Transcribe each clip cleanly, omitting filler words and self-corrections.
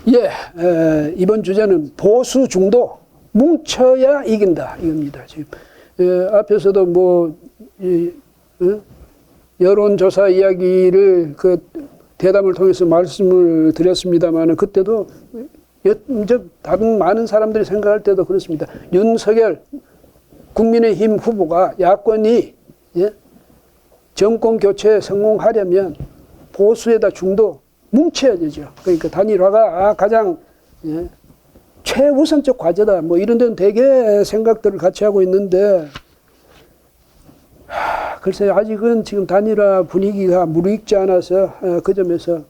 예, 이번 주제는 보수 중도 뭉쳐야 이긴다 이겁니다. 지금 앞에서도 뭐 여론조사 이야기를 그 대담을 통해서 말씀을 드렸습니다만 그때도 다른 많은 사람들이 생각할 때도 그렇습니다. 윤석열 국민의힘 후보가 야권이 정권 교체에 성공하려면 보수에다 중도 뭉쳐야 되죠. 그러니까 단일화가 가장 최우선적 과제다. 뭐 이런 데는 되게 생각들을 같이 하고 있는데 글쎄요. 아직은 지금 단일화 분위기가 무르익지 않아서 그 점에서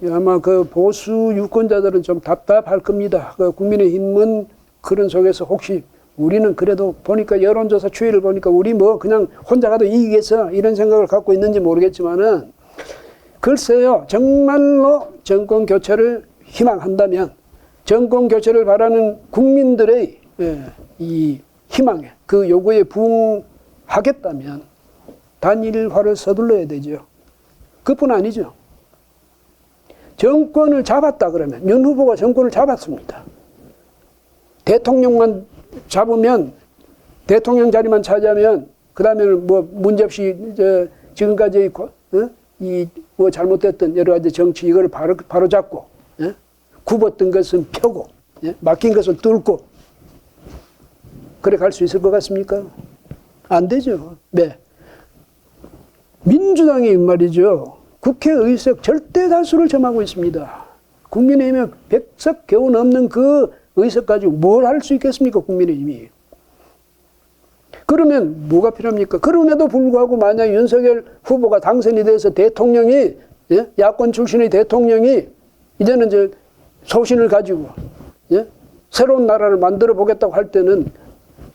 아마 그 보수 유권자들은 좀 답답할 겁니다. 그 국민의힘은 그런 속에서 혹시 우리는 그래도 보니까 여론조사 추이를 보니까 우리 뭐 그냥 혼자 가도 이기겠어 이런 생각을 갖고 있는지 모르겠지만은 글쎄요. 정말로 정권 교체를 희망한다면 정권 교체를 바라는 국민들의 이 희망에 그 요구에 부응하겠다면 단일화를 서둘러야 되죠. 그뿐 아니죠. 정권을 잡았다 그러면 윤 후보가 정권을 잡았습니다. 대통령만 잡으면 대통령 자리만 차지하면 그 다음에는 뭐 문제없이 지금까지 이 뭐 잘못됐던 여러 가지 정치 이걸 바로 잡고 굽었던 것은 펴고 막힌 것은 뚫고 그래 갈 수 있을 것 같습니까? 안 되죠. 네. 민주당이 말이죠. 국회 의석 절대 다수를 점하고 있습니다. 국민의힘에 100석 겨우 넘는 그 의석 가지고 뭘 할 수 있겠습니까? 국민의힘이. 그러면 뭐가 필요합니까? 그럼에도 불구하고 만약 윤석열 후보가 당선이 돼서 대통령이 야권 출신의 대통령이 이제는 이제 소신을 가지고 새로운 나라를 만들어 보겠다고 할 때는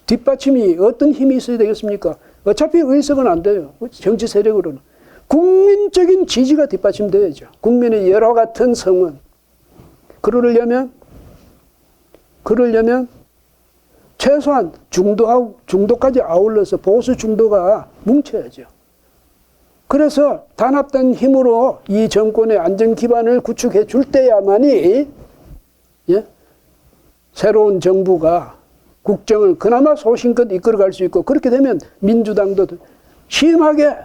뒷받침이 어떤 힘이 있어야 되겠습니까? 어차피 의석은 안 돼요. 정치 세력으로는. 국민적인 지지가 뒷받침돼야죠. 국민의 여러 같은 성원. 그러려면 최소한 중도까지 아울러서 보수 중도가 뭉쳐야죠. 그래서 단합된 힘으로 이 정권의 안정 기반을 구축해 줄 때야만이 새로운 정부가 국정을 그나마 소신껏 이끌어갈 수 있고 그렇게 되면 민주당도 심하게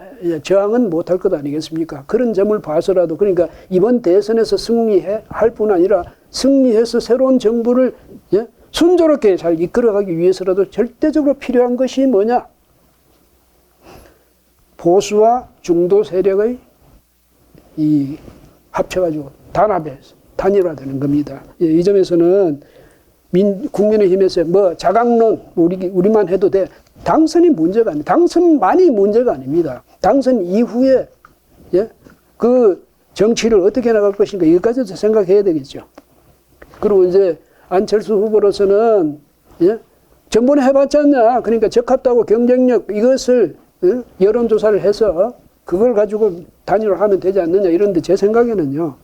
저항은 못할 것 아니겠습니까? 그런 점을 봐서라도 그러니까 이번 대선에서 승리할 뿐 아니라 승리해서 새로운 정부를 순조롭게 잘 이끌어가기 위해서라도 절대적으로 필요한 것이 뭐냐? 보수와 중도 세력의 이 합쳐가지고 단합해서 단일화되는 겁니다. 이 점에서는 국민의힘에서 뭐 자강론 우리만 해도 돼. 당선이 문제가 아닙니다. 당선만이 문제가 아닙니다. 당선 이후에 그 정치를 어떻게 나갈 것인가 이것까지도 생각해야 되겠죠. 그리고 이제 안철수 후보로서는 전번에 해봤잖냐. 그러니까 적합하고 경쟁력 이것을 여론조사를 해서 그걸 가지고 단일화하면 되지 않느냐 이런데 제 생각에는요.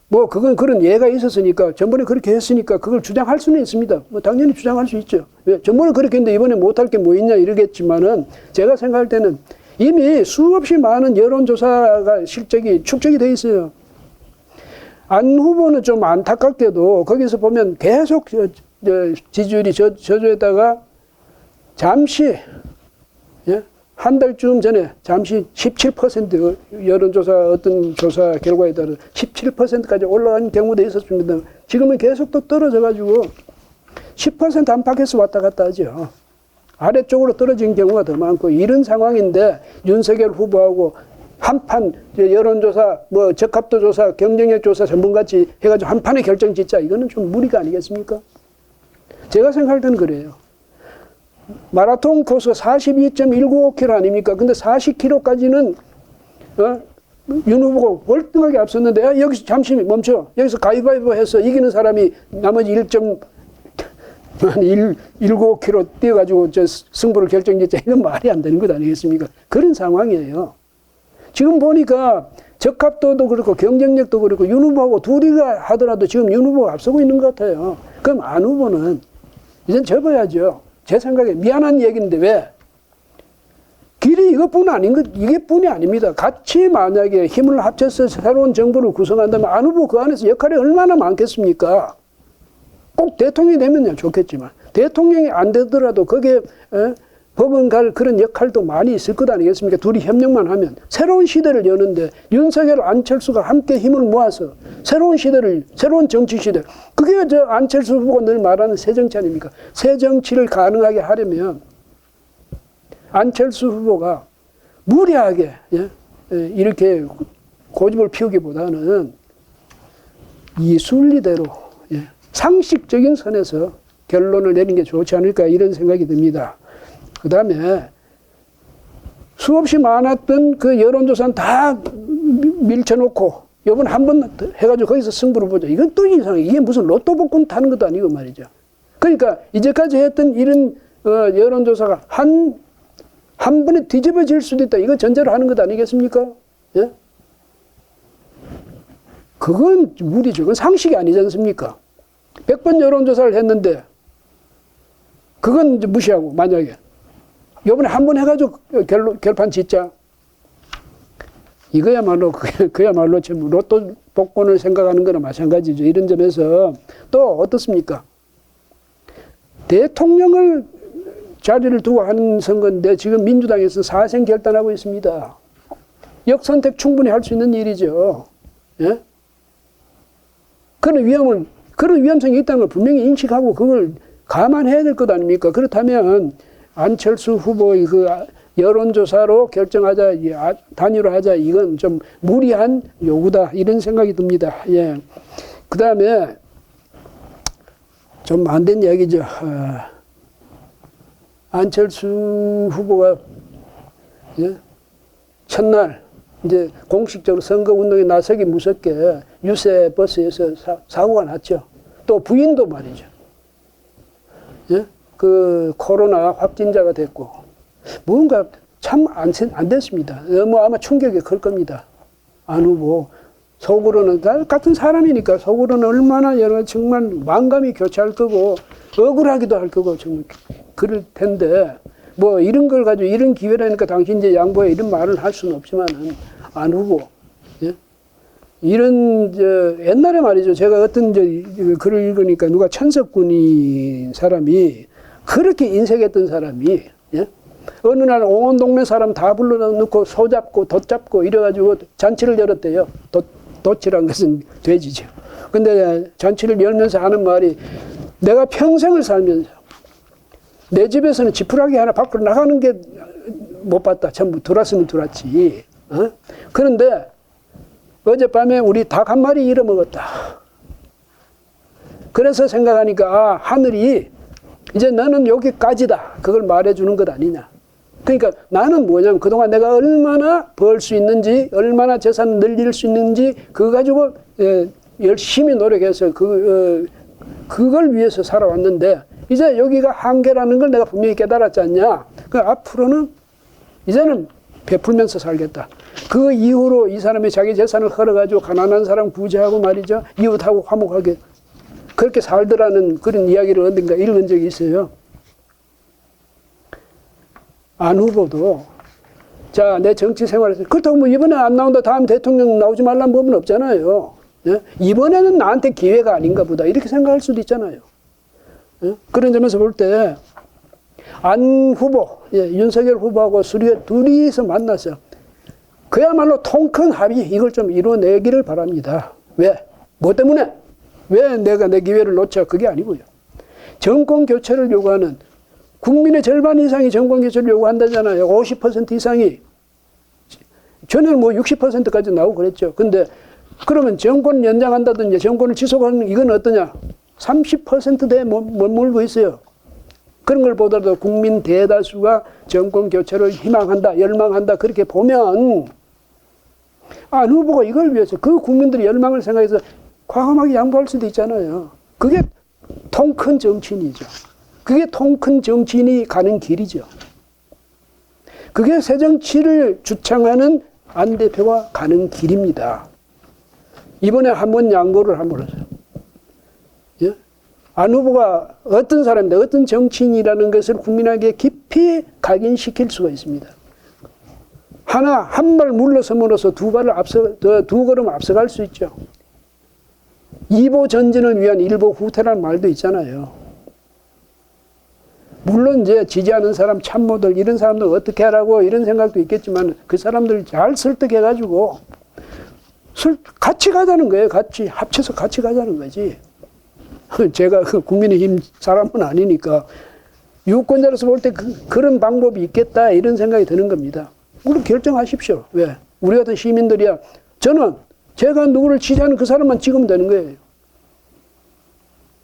뭐 그건 그런 예가 있었으니까 전번에 그렇게 했으니까 그걸 주장할 수는 있습니다. 뭐 당연히 주장할 수 있죠. 전번에 그렇게 했는데 이번에 못할 게 뭐 있냐 이러겠지만은 제가 생각할 때는 이미 수없이 많은 여론조사가 실적이 축적이 돼 있어요. 안 후보는 좀 안타깝게도 거기서 보면 계속 지지율이 저조했다가 잠시 한 달쯤 전에 잠시 17% 여론조사 어떤 조사 결과에 따라 17%까지 올라간 경우도 있었습니다. 지금은 계속 또 떨어져가지고 10% 안팎에서 왔다 갔다 하죠. 아래쪽으로 떨어진 경우가 더 많고 이런 상황인데 윤석열 후보하고 한판 여론조사, 뭐 적합도 조사, 경쟁력 조사 전문같이 해가지고 한 판에 결정 짓자 이거는 좀 무리가 아니겠습니까? 제가 생각할 때는 그래요. 마라톤 코스 42.195km 아닙니까? 근데 40km까지는 윤 후보가 월등하게 앞섰는데 여기서 잠시 멈춰. 여기서 가위바위보 해서 이기는 사람이 나머지 1.195km 뛰어가지고 저 승부를 결정짓자 이건 말이 안 되는 것 아니겠습니까? 그런 상황이에요. 지금 보니까 적합도도 그렇고 경쟁력도 그렇고 윤 후보하고 둘이가 하더라도 지금 윤 후보가 앞서고 있는 것 같아요. 그럼 안 후보는 이젠 접어야죠. 제 생각에 미안한 얘기인데 왜? 길이 일이 이게뿐이 아닙니다. 같이 만약에 힘을 합쳐서 새로운 정부를 구성한다면 안 후보 그 안에서 역할이 얼마나 많겠습니까? 꼭 대통령이 되면 좋겠지만 대통령이 안 되더라도 거기에 법원 갈 그런 역할도 많이 있을 것 아니겠습니까? 둘이 협력만 하면 새로운 시대를 여는데 윤석열, 안철수가 함께 힘을 모아서 새로운 정치 시대, 그게 저 안철수 후보가 늘 말하는 새 정치 아닙니까? 새 정치를 가능하게 하려면 안철수 후보가 무리하게 이렇게 고집을 피우기보다는 이 순리대로 상식적인 선에서 결론을 내리는 게 좋지 않을까 이런 생각이 듭니다. 그 다음에 수없이 많았던 그 여론조사는 다 밀쳐놓고 이번 한 번 해가지고 거기서 승부를 보자. 이건 또 이상해. 이게 무슨 로또 복권 타는 것도 아니고 말이죠. 그러니까 이제까지 했던 이런 여론조사가 한 번에 뒤집어질 수도 있다. 이거 전제로 하는 것 아니겠습니까? 예? 그건 무리죠. 그건 상식이 아니지 않습니까? 100번 여론조사를 했는데 그건 이제 무시하고 만약에 이번에 한 번 해가지고 결판 짓자. 이거야말로 그야말로 좀 로또 복권을 생각하는 거나 마찬가지죠. 이런 점에서 또 어떻습니까? 대통령을 자리를 두고 하는 선거인데 지금 민주당에서 사생 결단하고 있습니다. 역선택 충분히 할 수 있는 일이죠. 예? 그런 위험성이 있다는 걸 분명히 인식하고 그걸 감안해야 될 것 아닙니까? 그렇다면 안철수 후보의 그 여론조사로 결정하자, 단일화하자, 이건 좀 무리한 요구다 이런 생각이 듭니다. 예. 그 다음에 좀 안 된 이야기죠. 안철수 후보가 첫날 이제 공식적으로 선거운동에 나서기 무섭게 유세 버스에서 사고가 났죠. 또 부인도 말이죠. 예? 그 코로나 확진자가 됐고 뭔가 참 안 됐습니다. 너무 아마 충격이 클 겁니다. 안 후보 속으로는 같은 사람이니까 속으로는 얼마나 정말 만감이 교차할 거고 억울하기도 할 거고 정말 그럴 텐데 뭐 이런 걸 가지고 이런 기회라니까 당신 이제 양보해 이런 말을 할 수는 없지만은 안 후보 예? 이런 옛날에 말이죠. 제가 어떤 글을 읽으니까 누가 천석군이 사람이 그렇게 인색했던 사람이 예? 어느 날 온 동네 사람 다 불러놓고 소 잡고 돛 잡고 이래가지고 잔치를 열었대요. 돛이란 것은 돼지죠. 근데 잔치를 열면서 하는 말이 내가 평생을 살면서 내 집에서는 지푸라기 하나 밖으로 나가는 게 못 봤다. 전부 들어왔으면 들어왔지. 어? 그런데 어젯밤에 우리 닭 한 마리 잃어먹었다. 그래서 생각하니까 하늘이 이제 너는 여기까지다. 그걸 말해주는 것 아니냐. 그러니까 나는 뭐냐면 그동안 내가 얼마나 벌 수 있는지 얼마나 재산을 늘릴 수 있는지 그거 가지고 열심히 노력해서 그걸 위해서 살아왔는데 이제 여기가 한계라는 걸 내가 분명히 깨달았지 않냐. 그 앞으로는 이제는 베풀면서 살겠다. 그 이후로 이 사람이 자기 재산을 헐어가지고 가난한 사람 구제하고 말이죠. 이웃하고 화목하게 그렇게 살더라는 그런 이야기를 어딘가 읽은 적이 있어요. 안 후보도 자, 내 정치 생활에서 그렇다고 뭐 이번에 안 나온다 다음 대통령 나오지 말라는 법은 없잖아요. 예? 이번에는 나한테 기회가 아닌가 보다 이렇게 생각할 수도 있잖아요. 예? 그런 점에서 볼 때 안 후보, 윤석열 후보하고 둘이서 만나서 그야말로 통 큰 합의 이걸 좀 이뤄내기를 바랍니다. 왜? 뭐 때문에? 왜 내가 내 기회를 놓쳐? 그게 아니고요. 정권 교체를 요구하는 국민의 절반 이상이 정권 교체를 요구한다잖아요. 50% 이상이. 전에는 뭐 60%까지 나오고 그랬죠. 근데 그러면 정권 연장한다든지 정권을 지속하는 이건 어떠냐? 30%대에 머물고 있어요. 그런 걸 보더라도 국민 대다수가 정권 교체를 희망한다, 열망한다 그렇게 보면 안 후보가 이걸 위해서 그 국민들의 열망을 생각해서 과감하게 양보할 수도 있잖아요. 그게 통 큰 정치인이죠. 그게 통 큰 정치인이 가는 길이죠. 그게 새 정치를 주창하는 안 대표가 가는 길입니다. 이번에 한번 양보를 함으로써 예? 안 후보가 어떤 사람인데 어떤 정치인이라는 것을 국민에게 깊이 각인시킬 수가 있습니다. 한 발 물러섬으로써 두 걸음 앞서갈 수 있죠. 2보 전진을 위한 1보 후퇴라는 말도 있잖아요. 물론 이제 지지하는 사람, 참모들, 이런 사람들 어떻게 하라고 이런 생각도 있겠지만 그 사람들 잘 설득해가지고 같이 가자는 거예요. 같이 합쳐서 같이 가자는 거지. 제가 그 국민의힘 사람은 아니니까 유권자로서 볼 때 그런 방법이 있겠다 이런 생각이 드는 겁니다. 물론 결정하십시오. 왜? 우리 같은 시민들이야. 제가 누구를 지지하는 그 사람만 찍으면 되는 거예요.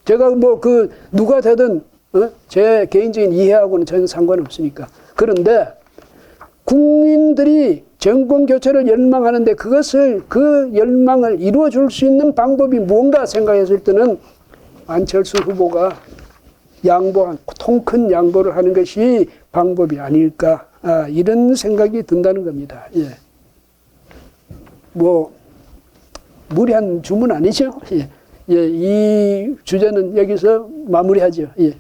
제가 누가 되든 제 개인적인 이해하고는 전혀 상관없으니까. 그런데 국민들이 정권 교체를 열망하는데 그 열망을 이루어 줄 수 있는 방법이 뭔가 생각했을 때는 안철수 후보가 통 큰 양보를 하는 것이 방법이 아닐까, 이런 생각이 든다는 겁니다. 예. 무리한 주문 아니죠? 예. 예, 이 주제는 여기서 마무리하죠. 예.